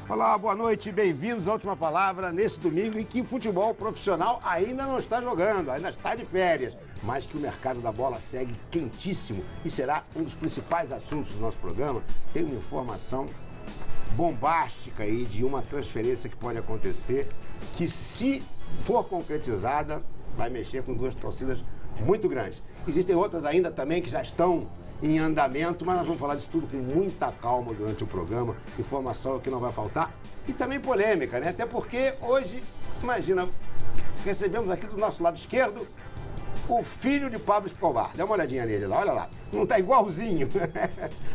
Olá, boa noite, bem-vindos à Última Palavra nesse domingo em que o futebol profissional ainda não está jogando, ainda está de férias, mas que o mercado da bola segue quentíssimo e será um dos principais assuntos do nosso programa. Tem uma informação bombástica aí de uma transferência que pode acontecer, que se for concretizada, vai mexer com duas torcidas muito grandes. Existem outras ainda também que já estão em andamento, mas nós vamos falar disso tudo com muita calma durante o programa. Informação que não vai faltar e também polêmica, né? Até porque hoje, imagina, recebemos aqui do nosso lado esquerdo o filho de Pablo Escobar. Dá uma olhadinha nele lá, olha lá. Não tá igualzinho.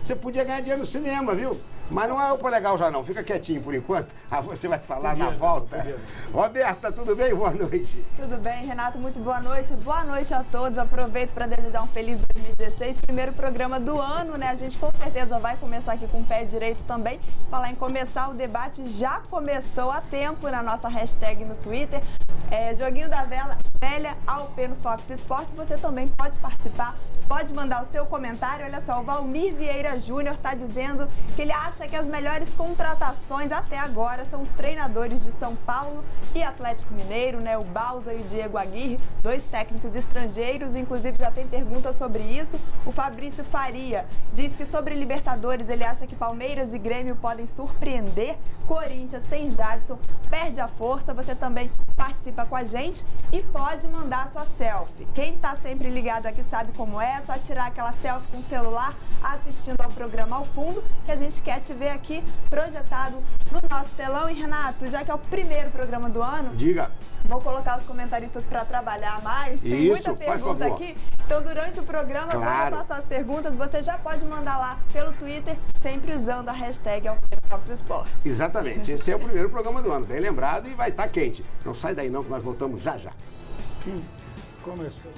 Você podia ganhar dinheiro no cinema, viu? Mas não é o legal já não. Fica quietinho por enquanto. Ah, você vai falar na volta. Roberta, tudo bem? Boa noite. Tudo bem, Renato. Muito boa noite. Boa noite a todos. Aproveito para desejar um feliz 2016. Primeiro programa do ano, né? A gente com certeza vai começar aqui com o pé direito também. Falar em começar, o debate já começou há tempo na nossa hashtag no Twitter. Joguinho da velha ao P no Fox Sports. Você também pode participar. Pode mandar o seu comentário. Olha só, o Valmir Vieira Júnior está dizendo que ele acha que as melhores contratações até agora são os treinadores de São Paulo e Atlético Mineiro, né? O Bausa e o Diego Aguirre, dois técnicos estrangeiros, inclusive já tem pergunta sobre isso. O Fabrício Faria diz que sobre Libertadores ele acha que Palmeiras e Grêmio podem surpreender. Corinthians sem Jadson perde a força. Você também participa com a gente e pode mandar a sua selfie. Quem está sempre ligado aqui sabe como é só tirar aquela selfie com o celular assistindo ao programa ao fundo, que a gente quer te ver aqui projetado no nosso telão. E Renato, já que é o primeiro programa do ano, diga. Vou colocar os comentaristas para trabalhar mais. Tem muita pergunta aqui. Então, durante o programa, claro, vamos passar as perguntas. Você já pode mandar lá pelo Twitter, sempre usando a hashtag Fox Sports. Exatamente. Esse é o primeiro programa do ano, bem lembrado, e vai estar quente. Não sai daí não, que nós voltamos já já. Começou.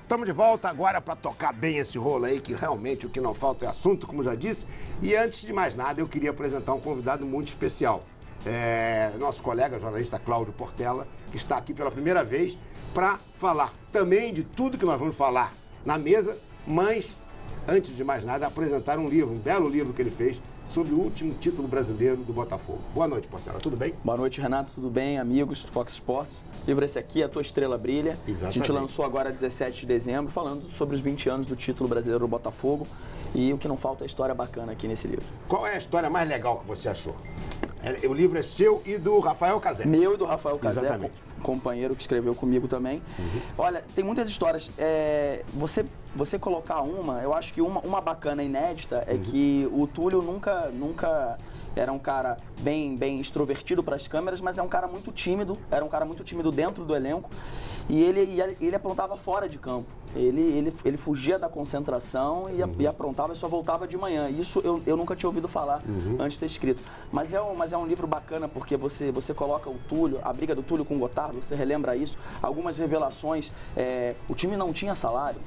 Estamos de volta agora para tocar bem esse rolo aí, que realmente o que não falta é assunto, como já disse. E antes de mais nada, eu queria apresentar um convidado muito especial. Nosso colega, jornalista Cláudio Portela, que está aqui pela primeira vez para falar também de tudo que nós vamos falar na mesa, mas, antes de mais nada, apresentar um livro, um belo livro que ele fez sobre o último título brasileiro do Botafogo. Boa noite, Portela. Tudo bem? Boa noite, Renato. Tudo bem, amigos do Fox Sports? Livro esse aqui, A Tua Estrela Brilha. Exatamente. A gente lançou agora 17 de dezembro, falando sobre os 20 anos do título brasileiro do Botafogo. E o que não falta é história bacana aqui nesse livro. Qual é a história mais legal que você achou? O livro é seu e do Rafael Cazé. Meu e do Rafael Cazé, companheiro que escreveu comigo também. Olha, tem muitas histórias. Você colocar eu acho que uma bacana inédita é que o Túlio nunca era um cara bem extrovertido para as câmeras, mas é um cara muito tímido, era um cara muito tímido dentro do elenco e ele aprontava fora de campo. Ele fugia da concentração e aprontava e só voltava de manhã. Isso eu nunca tinha ouvido falar antes de ter escrito. Mas é um livro bacana porque você coloca o Túlio, a briga do Túlio com o Gotardo, você relembra isso. Algumas revelações, o time não tinha salário.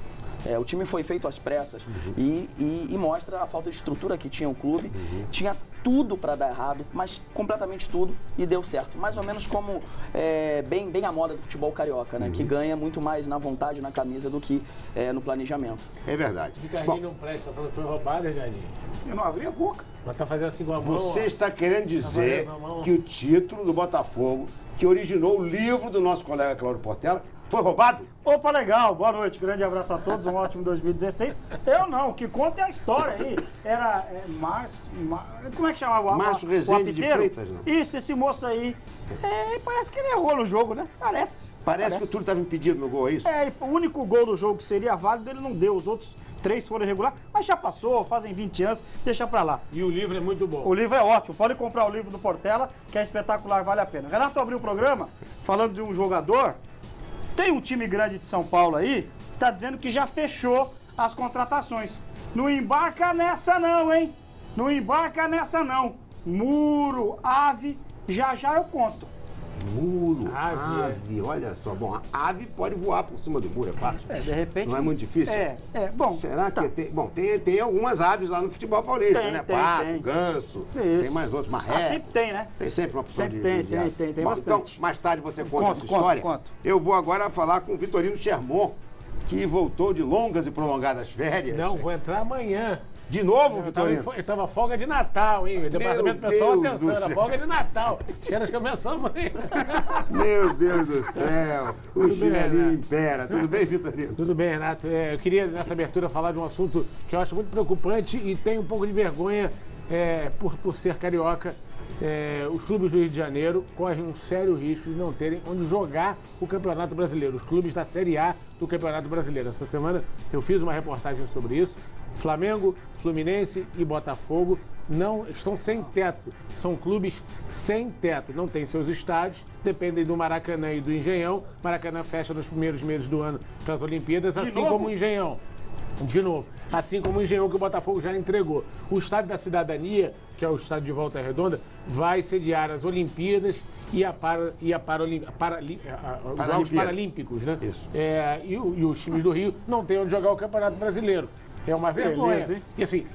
O time foi feito às pressas e mostra a falta de estrutura que tinha o clube. Tinha tudo para dar errado, mas completamente tudo, e deu certo. Mais ou menos como bem a moda do futebol carioca, né? Que ganha muito mais na vontade, na camisa, do que no planejamento. É verdade. O Ricardinho não presta, falando que foi roubado, Ricardinho. Eu não abri a boca. Mas tá fazendo assim com a mão. Você ó. está querendo dizer Tá fazendo que o título do Botafogo, que originou o livro do nosso colega Cláudio Portela, foi roubado? Opa, legal. Boa noite. Grande abraço a todos. Um ótimo 2016. Eu não. O que conta é a história aí. Era Márcio... Como é que chamava? Márcio o Rezende de apiteiro? Freitas, não? Isso, esse moço aí. Parece que ele errou no jogo, né? Parece que o Túlio estava impedido no gol, é isso? O único gol do jogo que seria válido, ele não deu. Os outros 3 foram irregulares. Mas já passou, fazem 20 anos. Deixa pra lá. E o livro é muito bom. O livro é ótimo. Pode comprar o livro do Portela, que é espetacular, vale a pena. Renato abriu o programa falando de um jogador. Tem um time grande de São Paulo aí que tá dizendo que já fechou as contratações. Não embarca nessa não, hein? Não embarca nessa não. Muro, ave, já eu conto. Muro, Ave, ave, olha só. Bom, a ave pode voar por cima do muro, é fácil. De repente... Não é muito difícil? Bom... Será que tá. tem... Bom, tem algumas aves lá no futebol paulista, Tem, né? tem, Pato, tem. ganso, Isso. tem mais outros, marré. Sempre tem, né? Tem sempre uma opção Sempre de tem, ave. tem Bom, bastante. Então, mais tarde você conta Conto, essa história. conto. Eu vou agora falar com o Vitorino Sherman, que voltou de longas e prolongadas férias. Não, vou entrar amanhã. De novo, Vitorino? Eu tava folga de Natal, hein? O departamento pessoal, Deus atenção, do era céu. folga de Natal. Cenas começando amanhã. Meu Deus do céu. O Tudo bem, chinelinho Renato? impera. Tudo bem, Vitorino? Tudo bem, Renato. Eu queria, nessa abertura, falar de um assunto que eu acho muito preocupante e tenho um pouco de vergonha por ser carioca. Os clubes do Rio de Janeiro correm um sério risco de não terem onde jogar o Campeonato Brasileiro. Os clubes da Série A do Campeonato Brasileiro. Essa semana eu fiz uma reportagem sobre isso. Flamengo, Fluminense e Botafogo não estão sem teto. São clubes sem teto. Não têm seus estádios, dependem do Maracanã e do Engenhão. Maracanã fecha nos primeiros meses do ano para as Olimpíadas, assim como o Engenhão. De novo, assim como o Engenhão que o Botafogo já entregou. O Estádio da Cidadania, que é o estádio de Volta Redonda, vai sediar as Olimpíadas e os Jogos Paralímpicos, né? Isso. E os times do Rio não têm onde jogar o Campeonato Brasileiro. É uma vergonha. Beleza, hein? E assim,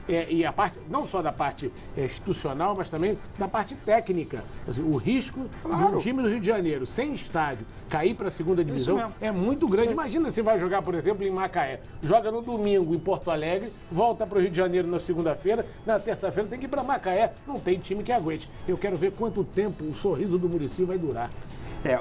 a parte, não só da parte institucional, mas também da parte técnica. Assim, o risco de um time do Rio de Janeiro, sem estádio, cair para a segunda divisão mesmo. é muito grande. Imagina se vai jogar, por exemplo, em Macaé. Joga no domingo em Porto Alegre, volta para o Rio de Janeiro na segunda-feira, na terça-feira tem que ir para Macaé. Não tem time que aguente. Eu quero ver quanto tempo o sorriso do Muricy vai durar.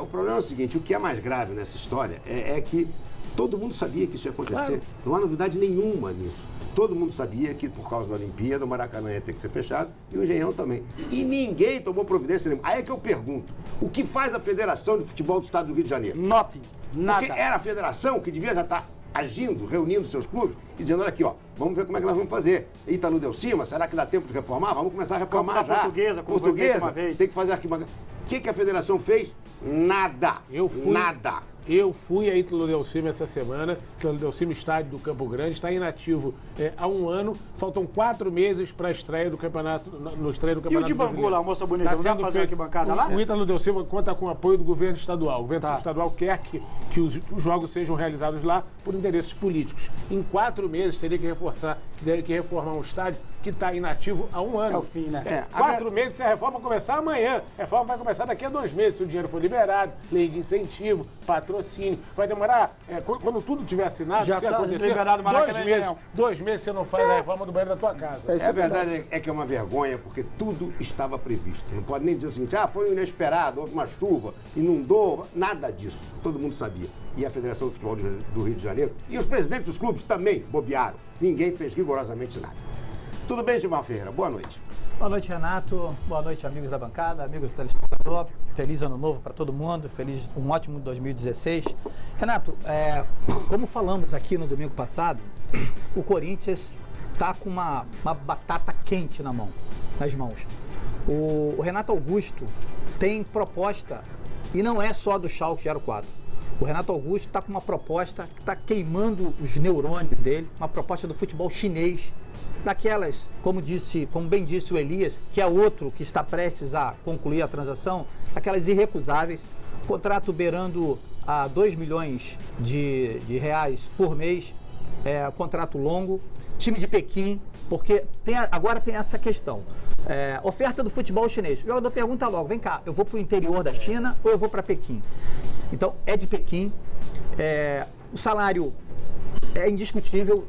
O problema é o seguinte, o que é mais grave nessa história é que todo mundo sabia que isso ia acontecer. Claro. Não há novidade nenhuma nisso. Todo mundo sabia que, por causa da Olimpíada, o Maracanã ia ter que ser fechado e o Engenhão também. E ninguém tomou providência nenhuma. Aí é que eu pergunto, o que faz a Federação de Futebol do Estado do Rio de Janeiro? Nothing. Nada. Porque era a federação que devia já estar agindo, reunindo seus clubes e dizendo, olha aqui, ó, vamos ver como é que nós vamos fazer. Ítalo deu cima, será que dá tempo de reformar? Vamos começar a reformar Como já. Portuguesa, como foi feito uma vez. Tem que fazer arquibancada. O que a federação fez? Nada. Nada. Eu fui a Ítalo Del Cima essa semana. Ítalo Del Cima, estádio do Campo Grande, está inativo há um ano. Faltam 4 meses para a estreia do campeonato, no estreia do Campeonato E o de Bangu Brasileiro. lá, a moça bonita, Tá não dá sendo pra fazer feito. arquibancada lá? O Ítalo Del Cima conta com o apoio do governo estadual. O governo Tá. estadual quer que os jogos sejam realizados lá por interesses políticos. Em 4 meses teria que reformar um estádio que está inativo há um ano. É o fim, né? 4 meses, se a reforma começar amanhã. A reforma vai começar daqui a 2 meses, se o dinheiro for liberado, lei de incentivo, patrocínio. Vai demorar, quando tudo tiver assinado, Já se tá acontecer, liberado o Maracanã, 2 meses, não. 2 meses você não faz a reforma do banheiro da tua casa. A verdade é que é uma vergonha, porque tudo estava previsto. Não pode nem dizer o seguinte, foi um inesperado, houve uma chuva, inundou, nada disso. Todo mundo sabia. E a Federação de Futebol do Rio de Janeiro e os presidentes dos clubes também bobearam. Ninguém fez rigorosamente nada. Tudo bem, Gilmar Ferreira? Boa noite. Boa noite, Renato. Boa noite, amigos da bancada, amigos do telespectador. Feliz ano novo para todo mundo. Um ótimo 2016. Renato, como falamos aqui no domingo passado, o Corinthians está com uma batata quente nas mãos. O Renato Augusto tem proposta, e não é só do Schalke 04. O Renato Augusto está com uma proposta que está queimando os neurônios dele, uma proposta do futebol chinês, daquelas, como bem disse o Elias, que é outro que está prestes a concluir a transação, aquelas irrecusáveis, contrato beirando a 2 milhões de reais por mês, contrato longo, time de Pequim, porque agora tem essa questão. Oferta do futebol chinês. O jogador pergunta logo, vem cá, eu vou para o interior da China ou eu vou para Pequim? Então, é de Pequim, o salário é indiscutível,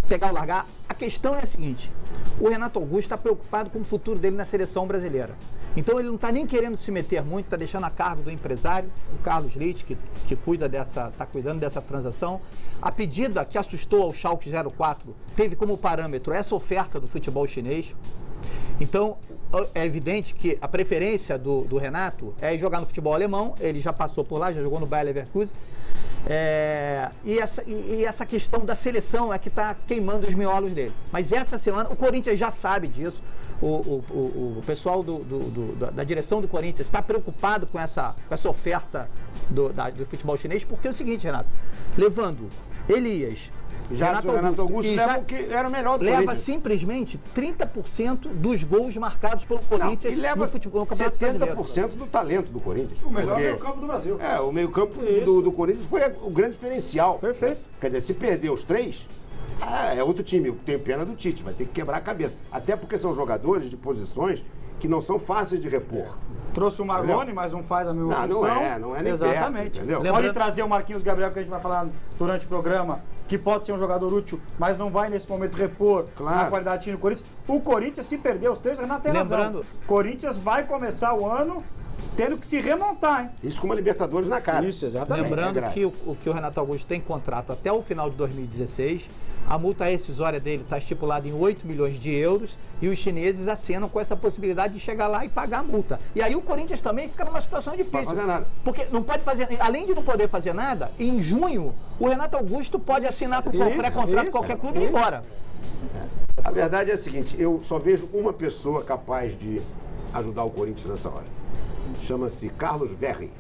pegar ou largar. A questão é a seguinte, o Renato Augusto está preocupado com o futuro dele na seleção brasileira. Então ele não está nem querendo se meter muito, está deixando a cargo do empresário, o Carlos Litt, que está cuidando dessa transação. A pedida que assustou ao Schalke 04 teve como parâmetro essa oferta do futebol chinês. Então, é evidente que a preferência do Renato é jogar no futebol alemão, ele já passou por lá, já jogou no Bayer Leverkusen. E essa questão da seleção é que está queimando os miolos dele. Mas essa semana, o Corinthians já sabe disso, o pessoal da direção do Corinthians está preocupado com essa oferta do futebol chinês, porque é o seguinte, Renato, levando Elias, Renato Augusto leva o que era o melhor do Corinthians. Leva simplesmente 30% dos gols marcados pelo Corinthians no futebol, 70% do talento do Corinthians. O melhor meio-campo do Brasil. O meio-campo do Corinthians foi o grande diferencial. Perfeito. Quer dizer, se perder os 3, é outro time. Tem pena do Tite, vai ter que quebrar a cabeça. Até porque são jogadores de posições que não são fáceis de repor. Trouxe o Marlone, mas não faz a mesma função. Não é nem exatamente. Perto, entendeu? Pode trazer o Marquinhos Gabriel, que a gente vai falar durante o programa, que pode ser um jogador útil, mas não vai nesse momento repor na qualidade do time do Corinthians. O Corinthians, se perder os 3, Renato tem razão. Corinthians vai começar o ano tendo que se remontar, hein? Isso com uma Libertadores na cara. Isso, exatamente. Lembrando que o Renato Augusto tem contrato até o final de 2016, a multa rescisória dele está estipulada em 8 milhões de euros e os chineses acenam com essa possibilidade de chegar lá e pagar a multa. E aí o Corinthians também fica numa situação difícil. Não pode fazer nada. Porque não pode fazer, além de não poder fazer nada, em junho o Renato Augusto pode assinar com o pré-contrato de qualquer clube e ir embora. A verdade é a seguinte, eu só vejo uma pessoa capaz de ajudar o Corinthians nessa hora. Chama-se Carlos Verri,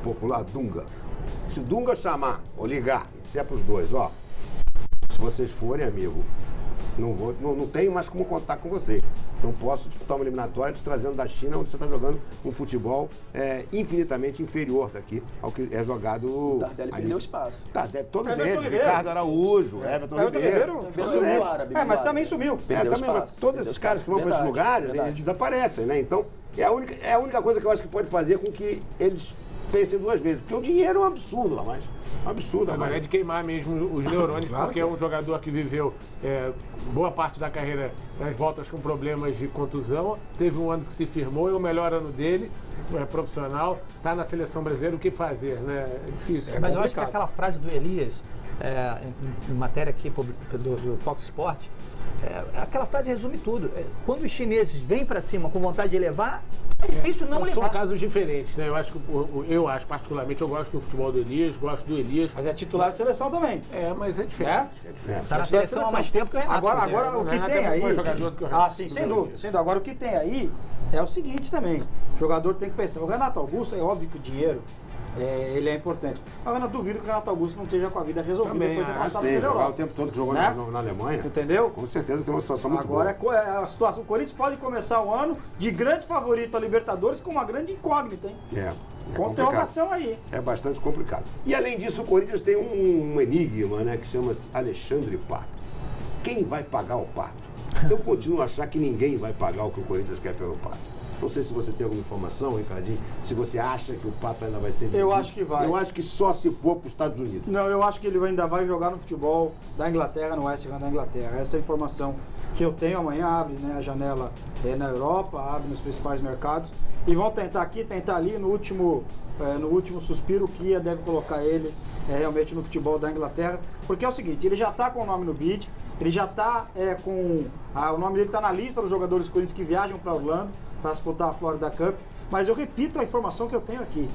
popular Dunga. Se o Dunga chamar ou ligar e disser para os dois, se vocês forem, amigo, não tenho mais como contar com vocês. Não posso disputar uma eliminatória te trazendo da China, onde você está jogando um futebol infinitamente inferior daqui ao que é jogado. O Tardelli perdeu espaço. Todos eles, Ricardo Araújo, Everton Ribeiro. Mas também sumiu. Todos esses caras que vão para esses lugares, eles desaparecem, né? Então, é a única coisa que eu acho que pode fazer com que eles pensem 2 vezes. Porque o dinheiro é um absurdo lá mais. Um absurdo. Agora é de queimar mesmo os neurônios, porque é um jogador que viveu boa parte da carreira nas voltas com problemas de contusão. Teve um ano que se firmou, é o melhor ano dele, profissional, está na seleção brasileira, o que fazer, né? É difícil. Mas eu acho que aquela frase do Elias, em matéria aqui do Fox Sport, aquela frase resume tudo. Quando os chineses vêm para cima com vontade de levar, é difícil não levar. São casos diferentes, né? Eu acho particularmente, eu gosto do futebol do Elias, gosto do Elias. Mas é titular de seleção também. Mas é diferente. Está na seleção há mais tempo que o Renato. Agora o que tem aí... sim, sem dúvida. Agora o que tem aí é o seguinte também. O jogador tem que pensar. O Renato Augusto, é óbvio que o dinheiro... ele é importante. Mas eu não duvido que o Renato Augusto não esteja com a vida resolvida depois de ter passado pela Europa. O tempo todo que jogou na Alemanha. Entendeu? Com certeza tem uma situação muito boa. Agora a situação. O Corinthians pode começar o ano de grande favorito a Libertadores com uma grande incógnita, hein? Com interrogação aí. É bastante complicado. E além disso, o Corinthians tem um enigma, né? Que chama-se Alexandre Pato. Quem vai pagar o Pato? Eu continuo a achar que ninguém vai pagar o que o Corinthians quer pelo Pato. Não sei se você tem alguma informação, Ricardinho, se você acha que o Pato ainda vai ser vendido. Eu acho que vai. Eu acho que só se for para os Estados Unidos. Não, eu acho que ele ainda vai jogar no futebol da Inglaterra, no West Ham da Inglaterra. Essa é a informação que eu tenho. Amanhã abre, né, a janela na Europa, abre nos principais mercados. E vão tentar aqui, tentar ali, no último suspiro, o Kia deve colocar ele realmente no futebol da Inglaterra. Porque é o seguinte, ele já está com o nome no bid, ele já está o nome dele está na lista dos jogadores Corinthians que viajam para Orlando para disputar a Florida Cup, mas eu repito a informação que eu tenho aqui.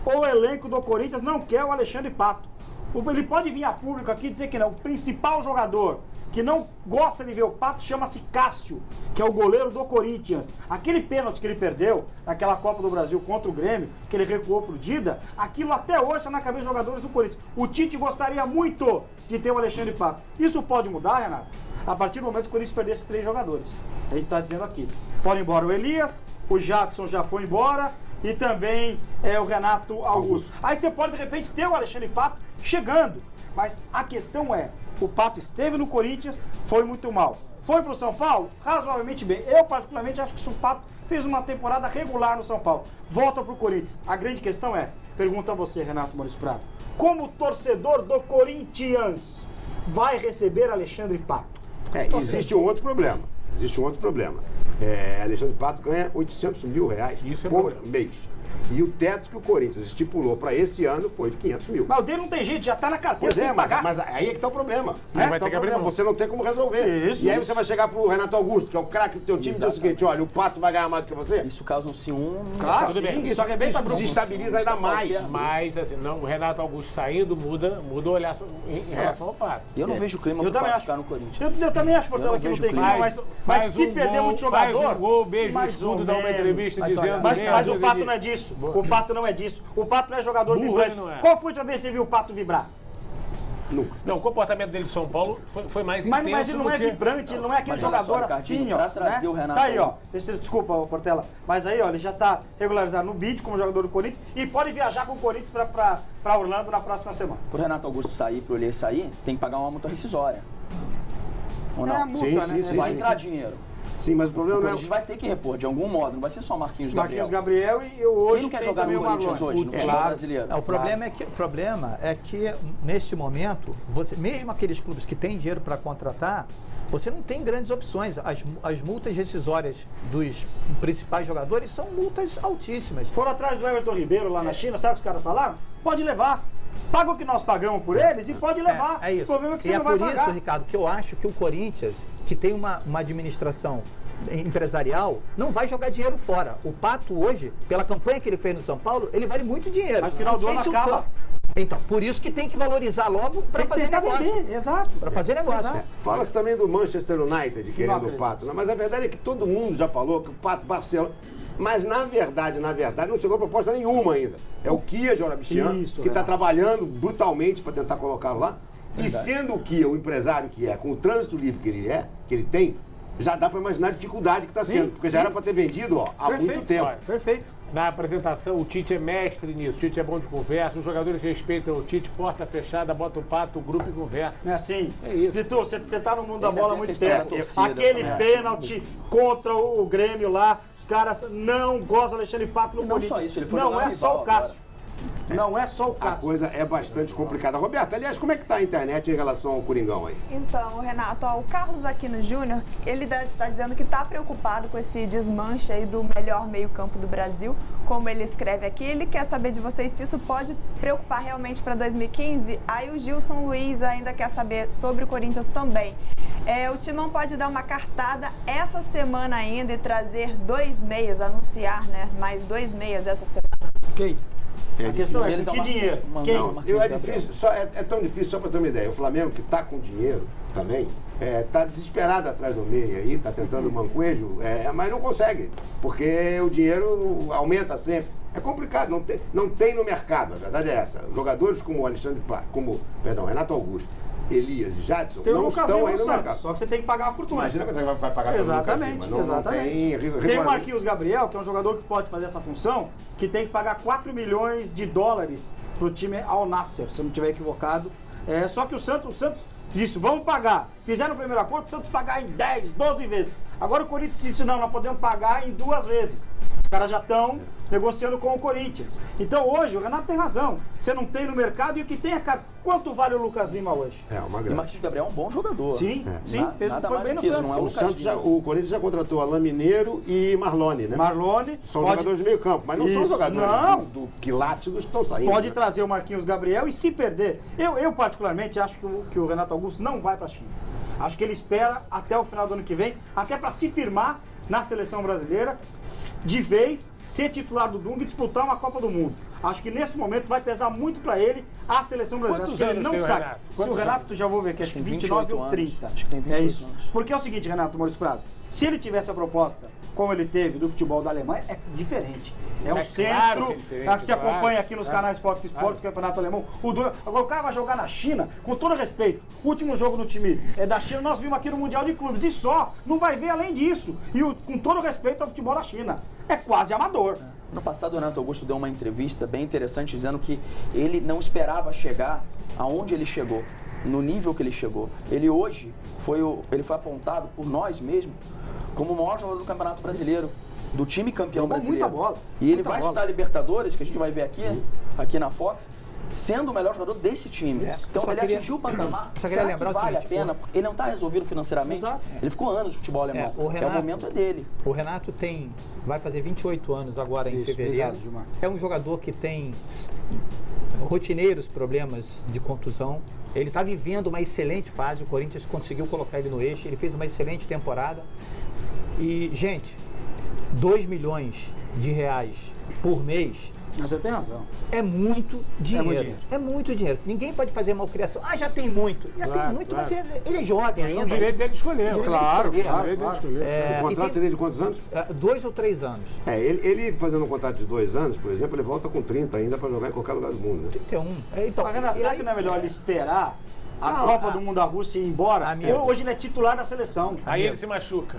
O elenco do Corinthians não quer o Alexandre Pato. Ele pode vir a público aqui e dizer que não. O principal jogador que não gosta de ver o Pato chama-se Cássio, que é o goleiro do Corinthians. Aquele pênalti que ele perdeu naquela Copa do Brasil contra o Grêmio, que ele recuou pro Dida, aquilo até hoje está na cabeça dos jogadores do Corinthians. O Tite gostaria muito de ter o Alexandre Pato. Isso pode mudar, Renato? A partir do momento que o Corinthians perder esses 3 jogadores. A gente está dizendo aqui. Pode ir embora o Elias, o Jackson já foi embora e também o Renato Augusto. Aí você pode, de repente, ter o Alexandre Pato chegando. Mas a questão é, o Pato esteve no Corinthians, foi muito mal. Foi pro São Paulo? Razoavelmente bem. Eu, particularmente, acho que o Pato fez uma temporada regular no São Paulo. Volta pro Corinthians. A grande questão é, pergunto a você, Renato Maurício Prado, como torcedor do Corinthians vai receber Alexandre Pato? Existe um outro problema. Alexandre Pato ganha R$800 mil por mês. E o teto que o Corinthians estipulou para esse ano foi de 500 mil. Mas o dele não tem jeito, já está na carteira. Pois é, mas aí é que está o problema. Você não tem como resolver. Isso, e aí você vai chegar pro Renato Augusto, que é o craque do teu time, e dizer o seguinte, olha, o Pato vai ganhar mais do que você. Isso causa um ciúme. Claro, tudo bem. Isso desestabiliza ainda mais. Mas, assim, o Renato Augusto saindo muda o olhar em relação ao Pato. Eu não vejo o clima do Pato ficar no Corinthians. Eu também acho, Portela, que não tem clima, mas se perder muito jogador... Faz um gol, beijo no escudo, dá uma entrevista dizendo... Mas o Pato não é disso. O Pato não é disso. O Pato não é jogador vibrante. Qual foi a última vez que você viu o Pato vibrar? Nunca. Não, o comportamento dele de São Paulo foi mais intenso. Mas ele não é vibrante, ele não é aquele jogador assim, ó. Pra trazer o Renato. Tá aí, ó. Desculpa, Portela. Mas aí, ó, ele já tá regularizado no BID como jogador do Corinthians e pode viajar com o Corinthians pra Orlando na próxima semana. Pro Renato Augusto sair, pro Olhê sair, tem que pagar uma multa rescisória. Ou não? É a multa, né? Sim, vai entrar dinheiro. Sim, mas o problema não é... A gente vai ter que repor de algum modo, não vai ser só Marquinhos Gabriel. Marquinhos Gabriel e hoje quem não quer jogar no Corinthians hoje, no futebol brasileiro? O problema é que neste momento, mesmo aqueles clubes que têm dinheiro para contratar, você não tem grandes opções. As multas rescisórias dos principais jogadores são multas altíssimas. Foram atrás do Everton Ribeiro lá na China, sabe o que os caras falaram? Pode levar. Paga o que nós pagamos por eles e pode levar. É isso. O problema é que você não vai pagar. E é por isso, Ricardo, que eu acho que o Corinthians, que tem uma administração empresarial, não vai jogar dinheiro fora. O Pato hoje, pela campanha que ele fez no São Paulo, ele vale muito dinheiro. Mas no final do ano acaba. Então, por isso que tem que valorizar logo para fazer negócio. Exato. Para fazer negócio. Fala-se também do Manchester United querendo o Pato, né? Mas a verdade é que todo mundo já falou que o Pato Barcelona... Mas na verdade, não chegou proposta nenhuma ainda. É o Kia Jorabichian, que está trabalhando brutalmente para tentar colocá-lo lá. E sendo o Kia o empresário que é, com o trânsito livre que ele tem, já dá para imaginar a dificuldade que está sendo. Porque já era para ter vendido há muito tempo. Perfeito. Na apresentação, o Tite é mestre nisso, o Tite é bom de conversa, os jogadores respeitam o Tite, porta fechada, bota o Pato, o grupo e conversa. Não é assim? É isso. Vitor, você tá no mundo da bola há muito tempo. Aquele pênalti contra o Grêmio lá, os caras não gostam do Alexandre Pato no Corinthians. Só isso, ele foi não é só o Cássio. Não é só o A Cássio. coisa é bastante complicada. Roberto, aliás, como é que tá a internet em relação ao Coringão aí? Então, Renato, o Carlos Aquino Júnior, ele está dizendo que está preocupado com esse desmanche aí do melhor meio-campo do Brasil. Como ele escreve aqui, ele quer saber de vocês se isso pode preocupar realmente para 2015. Aí o Gilson Luiz ainda quer saber sobre o Corinthians também. O Timão pode dar uma cartada essa semana ainda e trazer 2 meias, anunciar, né? Mais 2 meias essa semana. Ok. A questão é, com que dinheiro? É tão difícil, só para ter uma ideia. O Flamengo, que está com dinheiro também, está desesperado atrás do meia aí, está tentando um manquejo, mas não consegue, porque o dinheiro aumenta sempre. É complicado, não tem no mercado, a verdade é essa. Jogadores como Renato Augusto, Elias e Jadson não estão aí no mercado. Só que você tem que pagar a fortuna. Imagina quanto você vai pagar. Exatamente, exatamente. Não tem o Marquinhos Gabriel, que é um jogador que pode fazer essa função, que tem que pagar $4 milhões pro time Al Nassr, se eu não estiver equivocado. Só que o Santos disse, vamos pagar. Fizeram o primeiro acordo, o Santos pagar em 10, 12 vezes. Agora o Corinthians disse, não, nós podemos pagar em 2 vezes. Os caras já estão negociando com o Corinthians. Então hoje, o Renato tem razão. Você não tem no mercado e o que tem é caro. Quanto vale o Lucas Lima hoje? Uma grana. E o Marquinhos Gabriel é um bom jogador. Sim, foi bem no Santos. Santos. Não é O Santos o Corinthians já contratou Alain Mineiro e Marlone, né? Marlone. São jogadores de meio campo, mas não são jogadores do quilate dos que estão saindo. Pode trazer o Marquinhos Gabriel e se perder. Eu particularmente acho que o Renato Augusto não vai para a China. Acho que ele espera até o final do ano que vem, até para se firmar na seleção brasileira, de vez, ser titular do Dunga e disputar uma Copa do Mundo. Acho que nesse momento vai pesar muito para ele a seleção brasileira. Acho que ele não sabe. Se o Renato, já vou ver que acho que 29 ou 30. Acho que tem 28 é isso. anos. Porque é o seguinte, Renato Maurício Prado, se ele tivesse a proposta como ele teve do futebol da Alemanha, é diferente. É um centro, que se acompanha aqui nos canais Fox Sports, Campeonato Alemão. Agora o cara vai jogar na China, com todo respeito. O último jogo do time da China, nós vimos aqui no Mundial de Clubes. E só, não vai ver além disso. E com todo respeito ao futebol da China. É quase amador. Ano passado o Renato Augusto deu uma entrevista bem interessante dizendo que ele não esperava chegar aonde ele chegou, no nível que ele chegou. Ele hoje ele foi apontado por nós mesmos como o maior jogador do Campeonato Brasileiro, do time campeão brasileiro. Muita bola. E ele vai disputar a Libertadores, que a gente vai ver aqui na Fox, sendo o melhor jogador desse time. Então ele atingiu o patamar. Só queria lembrar vale a pena, porque ele não está resolvido financeiramente. Exato. Ele ficou anos de futebol alemão. O momento é dele. O Renato vai fazer 28 anos agora em fevereiro. Obrigado, Gilmar. É um jogador que tem rotineiros problemas de contusão. Ele está vivendo uma excelente fase. O Corinthians conseguiu colocar ele no eixo. Ele fez uma excelente temporada. E, gente, 2 milhões de reais por mês. Mas você tem razão. É muito dinheiro. É muito dinheiro. Ninguém pode fazer malcriação. Já tem muito. Tem muito, mas ele é jovem ainda. É o direito dele de escolher. Claro. O contrato seria de quantos anos? 2 ou 3 anos. Ele fazendo um contrato de 2 anos, por exemplo, ele volta com 30 ainda para jogar em qualquer lugar do mundo. Né? 31. Então, Mas, Renato, será que não é melhor ele esperar a Copa do Mundo da Rússia ir embora? Hoje ele é titular da seleção. Aí ele se machuca.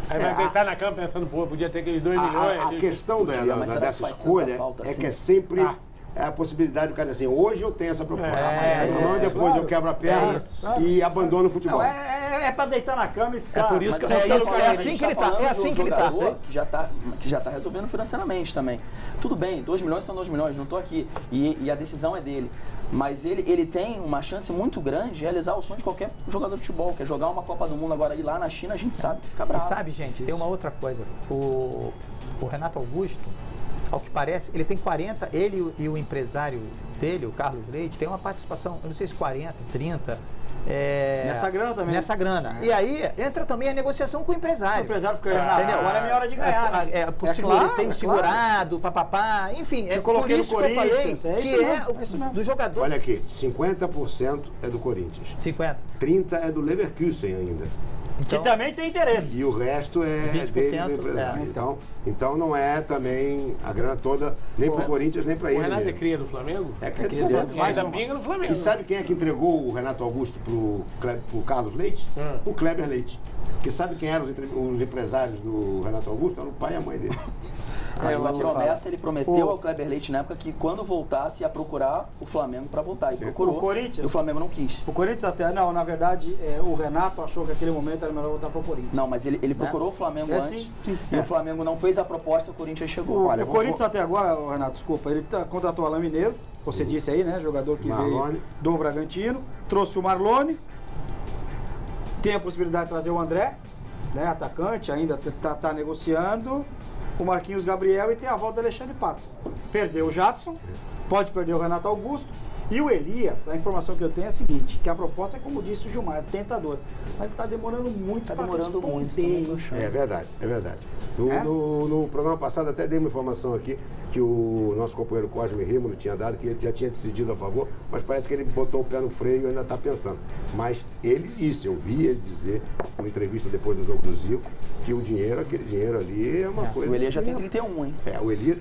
Aí vai É, deitar na cama pensando, pô, podia ter aqueles 2 milhões. A questão dessa escolha é que é sempre a possibilidade do cara dizer assim, hoje eu tenho essa proposta, amanhã depois eu quebro a perna e abandono o futebol. É pra deitar na cama e ficar... É por isso que é assim que ele tá. É assim que ele tá. Que já tá resolvendo financeiramente também. Tudo bem, 2 milhões são 2 milhões, não tô aqui. E a decisão é dele. Mas ele tem uma chance muito grande de realizar o sonho de qualquer jogador de futebol, que é jogar uma Copa do Mundo agora e lá na China, a gente sabe que fica bravo. E sabe, gente, tem uma outra coisa. O Renato Augusto, ao que parece, ele tem 40, ele e o empresário dele, o Carlos Leite, tem uma participação, eu não sei se 40, 30... Nessa grana também. Nessa grana. E aí entra também a negociação com o empresário. O empresário fica entendeu? Agora é minha hora de ganhar. Tem o segurado, papapá, enfim, é por isso que eu falei que do jogador. Olha aqui, 50% é do Corinthians. 50%. 30% é do Leverkusen ainda. Que também tem interesse. E o resto é 20%, dele do empresário. Então não é também a grana toda, nem pro Corinthians, nem para ele. O Renato é mesmo. cria do Flamengo? É cria do Flamengo. Ainda pinga no Flamengo. E sabe quem é que entregou o Renato Augusto pro Carlos Leite? O Kleber Leite. Porque sabe quem eram os empresários do Renato Augusto? Eram o pai e a mãe dele. A promessa, ele prometeu ao Kleber Leite na época que quando voltasse ia procurar o Flamengo para voltar. E procurou. O Corinthians, e o Flamengo não quis. O Corinthians até, não, na verdade, o Renato achou que naquele momento era melhor voltar pro Corinthians. Não, mas ele procurou o Flamengo antes. Sim. E o Flamengo não fez a proposta, o Corinthians chegou. O Corinthians até agora, Renato, desculpa, ele contratou o Alain Mineiro, você disse aí, né? Jogador que veio do Bragantino, trouxe o Marlone, tem a possibilidade de trazer o André, né? Atacante, ainda tá negociando. O Marquinhos Gabriel e tem a volta do Alexandre Pato. Perdeu o Jadson, pode perder o Renato Augusto. E o Elias, a informação que eu tenho é a seguinte, que a proposta é, como disse o Gilmar, é tentador. Mas ele está demorando muito para responder. É verdade, é verdade. No programa passado até dei uma informação aqui que o nosso companheiro Cosme Rímulo tinha dado, que ele já tinha decidido a favor, mas parece que ele botou o pé no freio e ainda está pensando. Mas ele disse, eu vi ele dizer, numa entrevista depois do jogo do Zico, que o dinheiro, aquele dinheiro ali é uma coisa... O Elias já tem 31, hein?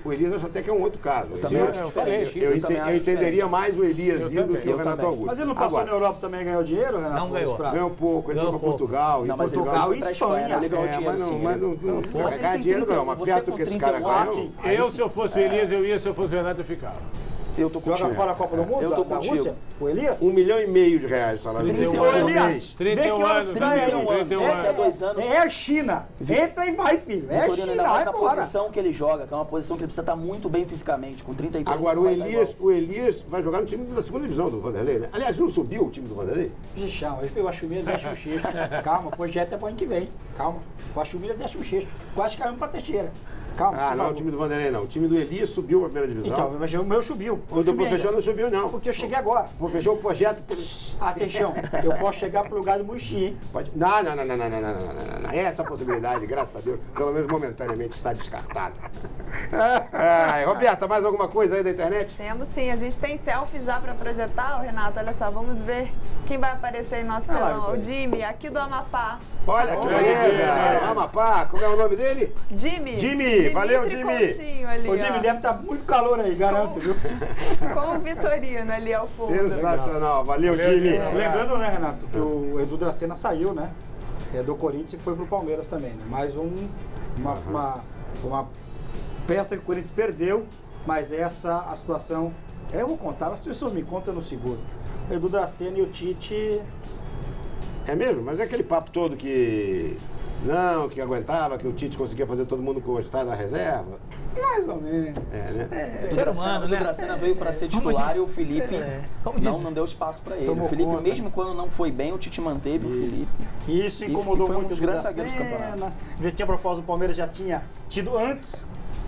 O Elias acho até que é um outro caso. Eu entenderia diferente. mais o Eliasinho do que o Renato Augusto. Mas ele não passou na Europa também e ganhou dinheiro, Renato? Não ganhou. Ganhou pouco, ele foi para Portugal. Não, mas Portugal e Espanha. Ele ganhou dinheiro, sim. Mas não ganhar dinheiro não, mas perto que esse cara ganhou... Se eu fosse o Elias, eu ia, se eu fosse o Renato, eu ficava. Eu tô contigo. Joga fora a Copa do Mundo? Eu tô da contigo. Rússia? O Elias? R$1,5 milhão de salário dele. 31 anos. 31 anos. É 2 anos. É a China. Entra e vai, filho. É a Vitorino, China, ainda mais vai na embora. posição que ele joga, que é uma posição que ele precisa estar muito bem fisicamente, com 33 Agora, anos. o Elias vai jogar no time da segunda divisão do Vanderlei, né? Aliás, não subiu o time do Vanderlei? Bichão, ele pegou a chumilha e deixa o sexto. Calma, projeto é para o ano que vem. Calma. Com a chumilha deixa o sexto. Quase caímos para a terceira. Calma. Não, o time do Vanderlei não. O time do Elias subiu para a primeira divisão. Então, mas o meu subiu. O do professor não subiu, não. Porque eu cheguei agora. Fechou o projeto. Atenção, eu posso chegar pro lugar do Muxi. Pode... Não. Essa possibilidade, graças a Deus, pelo menos momentaneamente, está descartada. Roberta, mais alguma coisa aí da internet? Temos sim, a gente tem selfie já para projetar, Renato, olha só, vamos ver quem vai aparecer em nosso telão. O Jimmy, aqui do Amapá. Olha que beleza, Amapá, como é o nome dele? Jimmy, valeu Jimmy. Ali, o Jimmy deve estar muito calor aí, garanto, viu? Com o Vitorino ali ao fundo. Sensacional, valeu Jimmy. Lembrando, né, Renato, que o Edu Dracena saiu, né? peça que o Corinthians perdeu, mas essa a situação... Eu vou contar, as pessoas me contam, eu não seguro. O Edu Dracena e o Tite... É mesmo? Mas é aquele papo todo que... Não, que aguentava, que o Tite conseguia fazer todo mundo gostar da reserva. Mais ou menos. Ser humano, né? O Dracena veio para ser titular e o Felipe não deu espaço para ele. Tomou O Felipe, conta. mesmo quando não foi bem, o Tite manteve o Felipe. Isso E incomodou foi um muito dos o grandes Dracena. zagueiros do campeonato. Já tinha proposta do Palmeiras, já tinha tido antes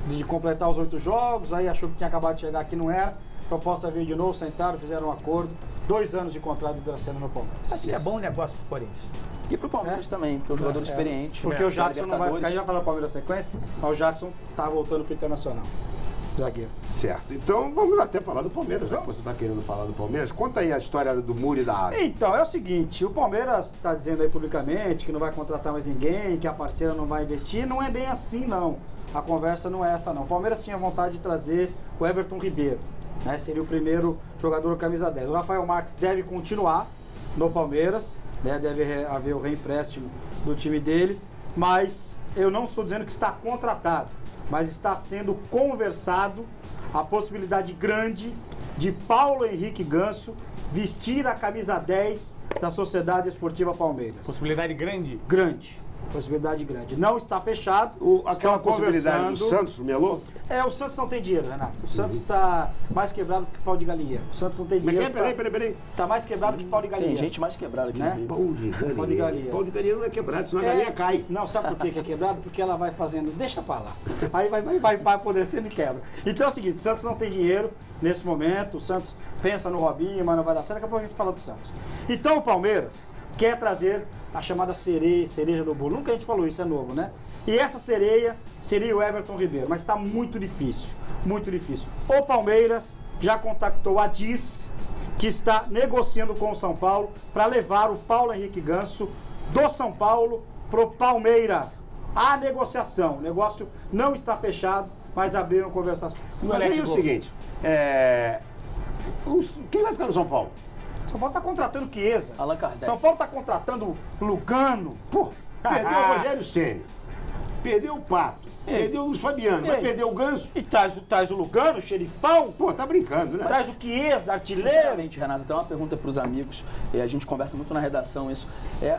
de completar os 8 jogos, aí achou que tinha acabado de chegar aqui, não era. Proposta veio de novo, sentaram, fizeram um acordo. 2 anos de contrato do Dracena no Palmeiras. Acho que é bom negócio pro Corinthians. E pro Palmeiras também, porque é um jogador experiente. Porque o Jackson não vai ficar, a gente vai Libertadores. falar do Palmeiras na sequência, mas o Jackson tá voltando pro Internacional. Zagueiro. Certo. Então vamos até falar do Palmeiras, já que você está querendo falar do Palmeiras. Conta aí a história do Muro e da Ave. Então, é o seguinte, o Palmeiras está dizendo aí publicamente que não vai contratar mais ninguém, que a parceira não vai investir. Não é bem assim, não. A conversa não é essa, não. O Palmeiras tinha vontade de trazer o Everton Ribeiro, né? Seria o primeiro jogador camisa 10. O Rafael Marques deve continuar no Palmeiras, né? Deve haver o reempréstimo do time dele, mas eu não estou dizendo que está contratado, mas está sendo conversado a possibilidade grande de Paulo Henrique Ganso vestir a camisa 10 da Sociedade Esportiva Palmeiras. Possibilidade grande. Grande. Possibilidade grande. Não está fechado. Aquela estão possibilidade do conversando. Santos, melou? O Santos não tem dinheiro, Renato. O Santos está mais quebrado que pau de galinheiro. O Santos não tem Mas dinheiro. peraí. Está mais quebrado que pau de Tem galinheiro. gente mais quebrada aqui Né? no Rio. Pão de galinha. Pão de galinha. Pão de galinha não é quebrado, senão a galinha cai. Não, sabe por que é quebrado? Porque ela vai fazendo, deixa pra lá. Aí vai apodrecendo e quebra. Então é o seguinte, o Santos não tem dinheiro nesse momento, o Santos pensa no Robinho, mas não vai dar certo, daqui a pouco a gente fala do Santos. Então o Palmeiras quer trazer a chamada cereja do bolo. Nunca a gente falou isso, é novo, né? E essa sereia seria o Everton Ribeiro, mas está muito difícil, muito difícil. O Palmeiras já contactou a DIS, que está negociando com o São Paulo para levar o Paulo Henrique Ganso do São Paulo pro Palmeiras. A negociação, o negócio não está fechado, mas abriram conversação. Mas aí é o seguinte, quem vai ficar no São Paulo? São Paulo está contratando Chiesa. Allan Kardec. São Paulo está contratando Lugano. Pô, perdeu o Rogério Ceni, perdeu o Pato, perdeu o Luiz Fabiano, vai Ei. perder o Ganso? E traz o Lugano, o xerifão. Pô, tá brincando, né? Traz o Chiesa, artilheiro. Sinceramente, Renato, tem uma pergunta para os amigos, a gente conversa muito na redação isso.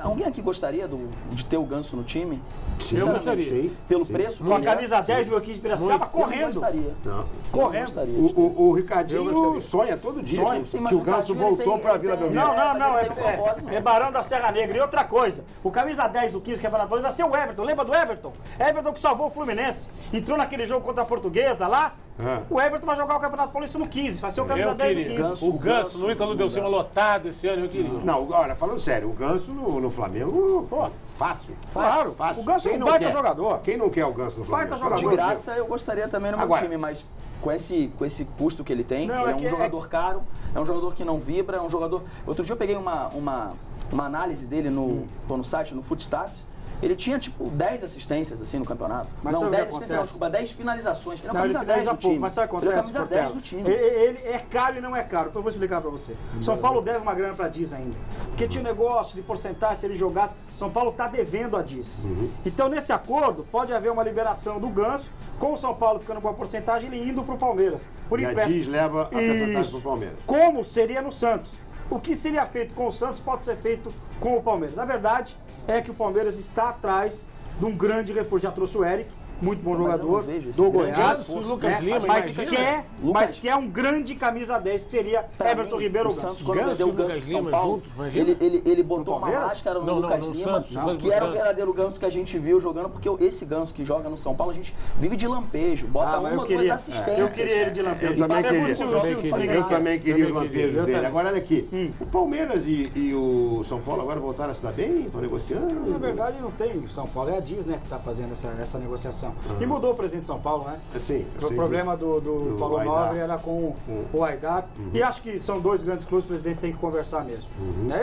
Alguém aqui gostaria de ter o Ganso no time? Sim, Eu gostaria. sim, Pelo sim. preço? Com a que ele é? camisa 10 do Equipe de Piracicaba, Eu não correndo. gostaria. Não. Eu Correndo. não gostaria. O Ricardinho sonha todo dia Sonha. que Sim, mas o o Ganso Ricardinho, voltou ele pra tem- Vila ele tem- Belmiro. Não, mas ele tem um propósito, é Barão da Serra Negra. E outra coisa, o camisa 10 do 15 Campeonato Paulista vai ser o Everton. Lembra do Everton? Everton que salvou o Fluminense. Entrou naquele jogo contra a Portuguesa lá. Ah. O Everton vai jogar o Campeonato Paulista no 15. Vai ser o camisa Eu 10 do queria. 15. O Ganso no Ítalo deu cima lotado esse ano, eu queria. Não, olha, falando sério, o Ganso no Flamengo, Pô. fácil. Claro, fácil. o Ganso é Quem um não baita quer? jogador. Quem não quer o Ganso no Flamengo? Baita Pelo jogador. De amor graça eu gostaria também no meu Agora- time, mas com esse custo que ele tem, Não, ele é é um que- jogador caro, é um jogador que não vibra, é um jogador... Outro dia eu peguei uma análise dele no site, no Footstats. Ele tinha, tipo, 10 assistências, assim, no campeonato. Mas não, sabe o que 10 assistências, não, acontece? desculpa, 10 finalizações. Ele é o Não, ele camisa 10 finaliza do pouco, time. mas sabe o que Ele é o acontece, camisa 10 Portela? do time. Ele é caro e não é caro. Eu vou explicar pra você. São Paulo deve uma grana pra DIS ainda. Porque tinha um negócio de porcentagem, se ele jogasse. São Paulo tá devendo a DIS. Então, nesse acordo, pode haver uma liberação do Ganso, com o São Paulo ficando com a porcentagem, ele indo pro Palmeiras. Por E a empréstimo. DIS leva a porcentagem Isso. pro Palmeiras. Como seria no Santos. O que seria feito com o Santos pode ser feito com o Palmeiras. A verdade é que o Palmeiras está atrás de um grande reforço. Já trouxe o Eric, muito bom Mas eu não jogador, vejo esse do grande Goiás. reforço. Lucas Lima, mas, imagina. que é um grande camisa 10, que seria Pra Everton mim, Ribeiro o Ganso. Santos, quando Ganso perdeu o e Ganso Lucas de São Lima Paulo, juntos, imagina. ele botou uma Palmeiras? máscara no Não, Lucas no Lima, Santos, não, que era o Santos. verdadeiro Ganso que a gente viu jogando, porque esse Ganso que joga no São Paulo, a gente vive de lampejo, bota mas eu uma, queria- duas assistências. eu queria ele de lampejo. Eu também Passa queria. muito jogo, Também se queria. fazer Eu nada. também queria os Também lampejos queria. dele. Eu Agora, olha aqui. O Palmeiras e o São Paulo agora voltaram a se dar bem? Estão negociando? Na verdade, não tem o São Paulo, é a DIS, né, que está fazendo essa negociação. E mudou o presidente de São Paulo, né? Sim, eu O sei problema disso. do Paulo Aidar. Nobre era com o Aidar. E acho que são dois grandes clubes, o presidente tem que conversar mesmo.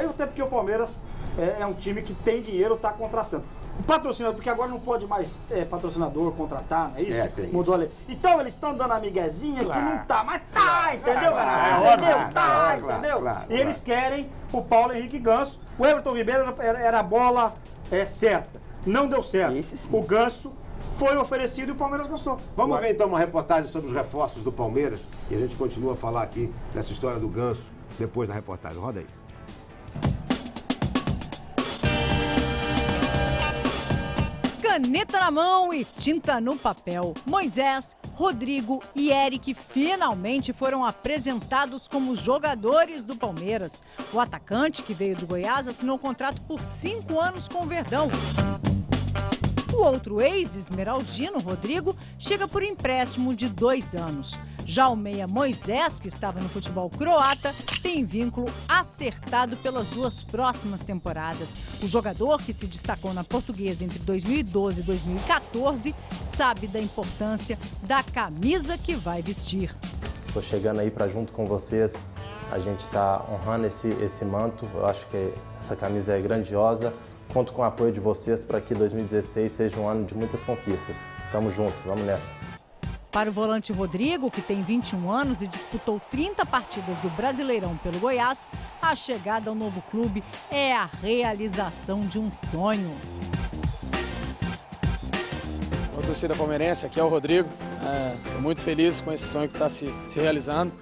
Até porque o Palmeiras é um time que tem dinheiro, está contratando. O patrocinador, porque agora não pode mais patrocinador contratar, não é isso? Tem Mudou a lei. Então eles estão dando a miguezinha que Claro. não tá, mas tá, entendeu, claro, Renato? claro, Entendeu? claro, Tá, claro, entendeu? claro, E eles querem o Paulo Henrique Ganso. O Everton Ribeiro era a bola certa. Não deu certo. Esse sim. O Ganso foi oferecido e o Palmeiras gostou. Vamos ver então uma reportagem sobre os reforços do Palmeiras e a gente continua a falar aqui dessa história do Ganso depois da reportagem. Roda aí. Caneta na mão e tinta no papel. Moisés, Rodrigo e Eric finalmente foram apresentados como jogadores do Palmeiras. O atacante, que veio do Goiás, assinou um contrato por 5 anos com o Verdão. O outro ex-esmeraldino, Rodrigo, chega por empréstimo de 2 anos. Já o meia Moisés, que estava no futebol croata, tem vínculo acertado pelas 2 próximas temporadas. O jogador, que se destacou na Portuguesa entre 2012 e 2014, sabe da importância da camisa que vai vestir. Estou chegando aí para junto com vocês, a gente está honrando esse manto. Eu acho que essa camisa é grandiosa. Conto com o apoio de vocês para que 2016 seja um ano de muitas conquistas. Tamo junto, vamos nessa. Para o volante Rodrigo, que tem 21 anos e disputou 30 partidas do Brasileirão pelo Goiás, a chegada ao novo clube é a realização de um sonho. Boa torcida palmeirense, aqui é o Rodrigo. Estou muito feliz com esse sonho que está se realizando.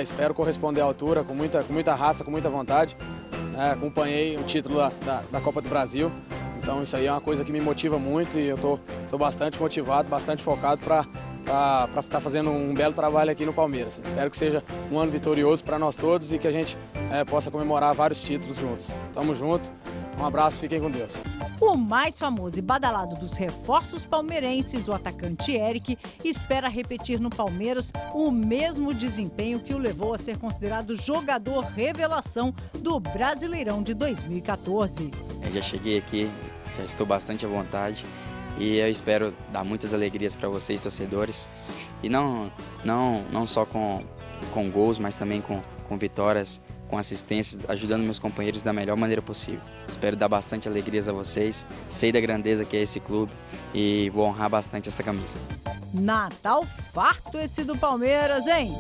Espero corresponder à altura, com muita raça, com muita vontade. Acompanhei o título da Copa do Brasil, então isso aí é uma coisa que me motiva muito e eu estou bastante motivado, bastante focado para estar fazendo um belo trabalho aqui no Palmeiras. Espero que seja um ano vitorioso para nós todos e que a gente possa comemorar vários títulos juntos. Tamo junto, um abraço, fiquem com Deus. O mais famoso e badalado dos reforços palmeirenses, o atacante Eric, espera repetir no Palmeiras o mesmo desempenho que o levou a ser considerado jogador revelação do Brasileirão de 2014. Eu já cheguei aqui, já estou bastante à vontade e eu espero dar muitas alegrias para vocês, torcedores, e não só com gols, mas também com vitórias, com assistências, ajudando meus companheiros da melhor maneira possível. Espero dar bastante alegrias a vocês, sei da grandeza que é esse clube e vou honrar bastante essa camisa. Natal farto esse do Palmeiras, hein?